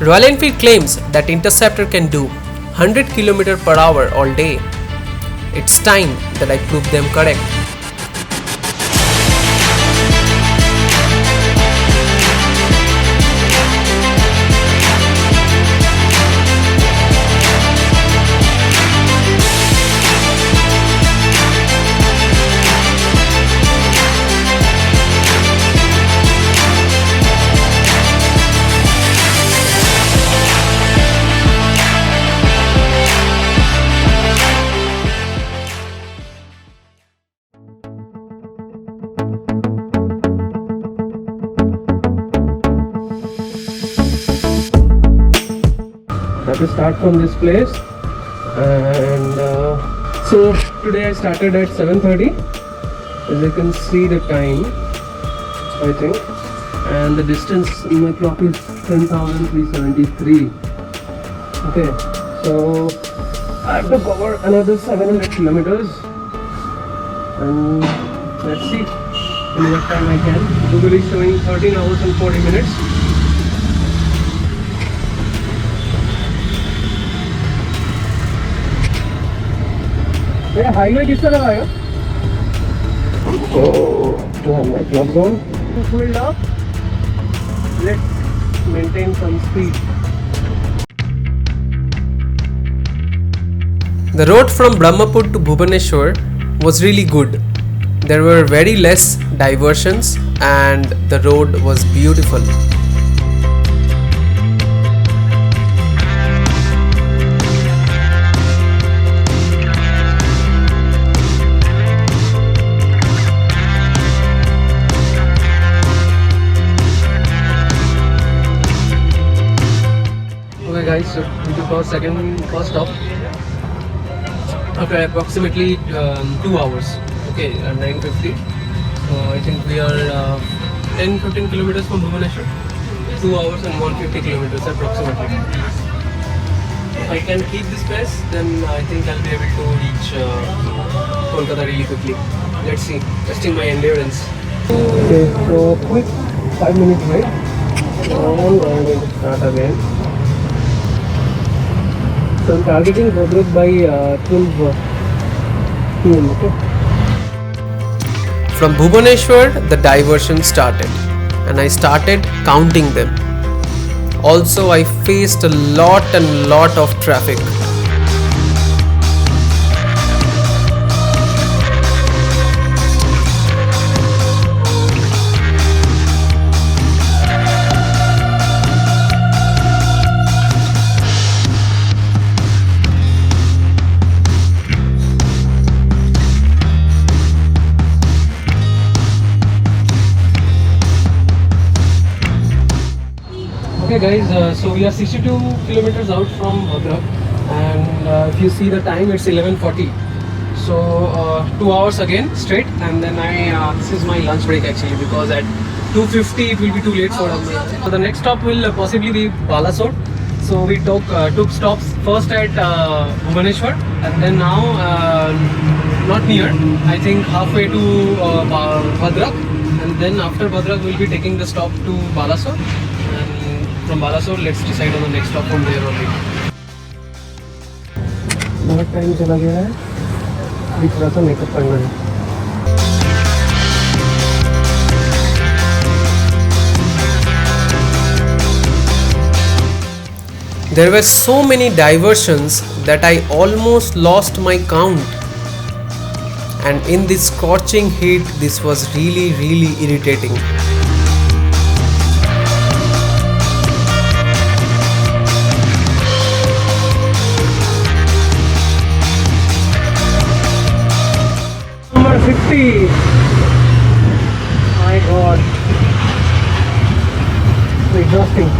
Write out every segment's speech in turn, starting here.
Royal Enfield claims that Interceptor can do 100 km per hour all day. It's time that I prove them correct. I have to start from this place, and so today I started at 7:30. As you can see the time, I think, and the distance in my clock is 10,373. Okay, so I have to cover another 700 kilometers, and let's see in what time I can. Google is showing 13 hours and 40 minutes. Highway किस तरह आएगा? तो my gloves on. Filled up. Let's maintain some speed. The road from Berhampore to Bhubaneswar was really good. There were very less diversions and the road was beautiful. Okay guys, so we took our first stop after approximately 2 hours. Okay, 9:50. So I think we are 10-15 kilometers from Bhubaneswar. 2 hours and 150 kilometers approximately. If I can keep this pace, then I think I'll be able to reach Kolkata really quickly. Let's see, testing my endurance. Okay, so quick 5-minute break. And I'm going to start again. So I'm targeting Bhadrach by 12 PM. Okay. From Bhubaneswar, the diversion started, and I started counting them. Also, I faced a lot of traffic. Okay guys, so we are 62 kilometers out from Bhadrach, and if you see the time, it's 11:40. So 2 hours again straight, and then this is my lunch break actually, because at 2:50 it will be too late for us. So the next stop will possibly be Balasore. So we took stops first at Bhubaneswar, and then now not near, I think halfway to Bhadrach, and then after Bhadrach we'll be taking the stop to Balasore. From Balasore, let's decide on the next stop from there only. बहुत time चला गया है, अभी थोड़ा सा makeup करना है. There were so many diversions that I almost lost my count. And in this scorching heat, this was really irritating. Number 50. My God. It's exhausting.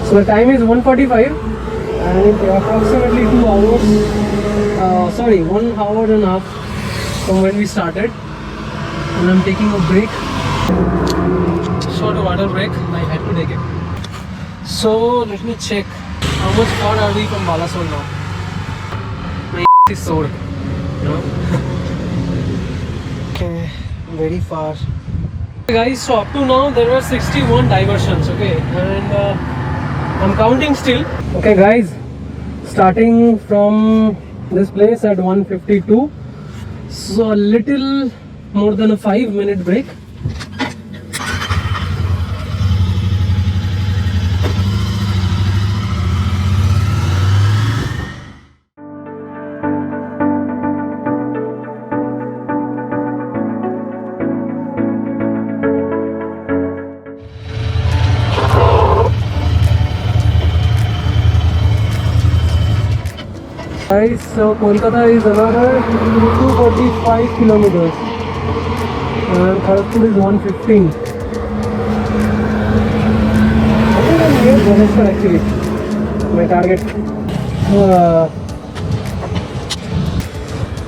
So the time is 1:45 and approximately 2 hours, 1 hour and a half from when we started, and I'm taking a break, short water break. I had to take it. So let me check how much far are we from Balasore now. My is sore, you know. Okay, very far. Guys, so up to now there were 61 diversions, okay, and I'm counting still. Okay guys, starting from this place at 1:52, so a little more than a 5-minute break. Guys, so Kolkata is another 245 kilometers and Kharagpur is 115. I think I'm near Berhampore actually, my target.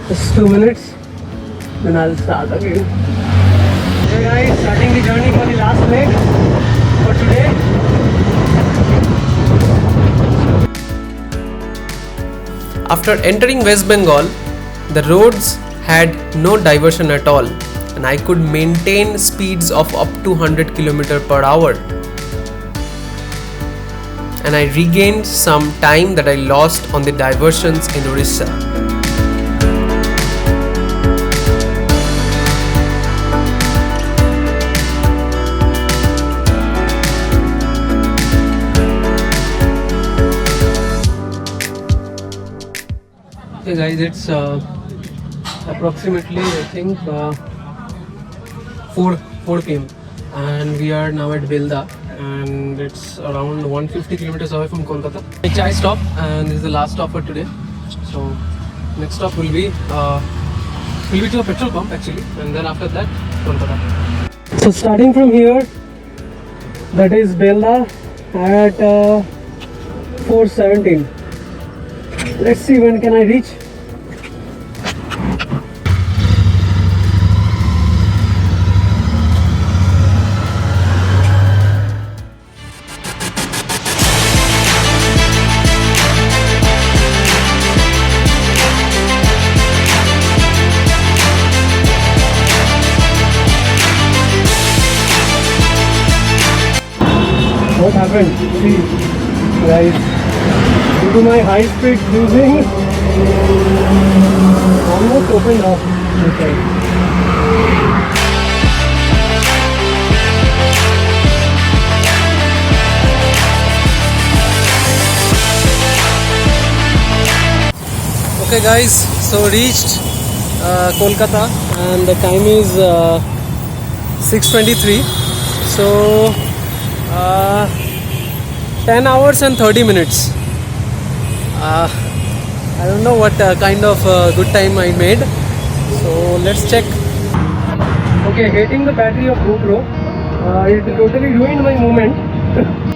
Just 2 minutes, then I'll start again. Okay guys, starting the journey for the last leg for today. After entering West Bengal, the roads had no diversion at all and I could maintain speeds of up to 100 km per hour. And I regained some time that I lost on the diversions in Odisha. Okay guys, it's approximately I think 4 p.m. and we are now at Belda and it's around 150 kilometers away from Kolkata. A chai stop and this is the last stop for today. So next stop will be to a petrol pump actually, and then after that Kolkata. So starting from here, that is Belda at 4:17. Let's see when can I reach. What happened? See, guys, due to my high speed cruising, almost opened up. Okay. Okay guys, so reached Kolkata and the time is 6:23. So 10 hours and 30 minutes. I don't know what kind of good time I made. So let's check. Okay, hating the battery of GoPro. It totally ruined my moment.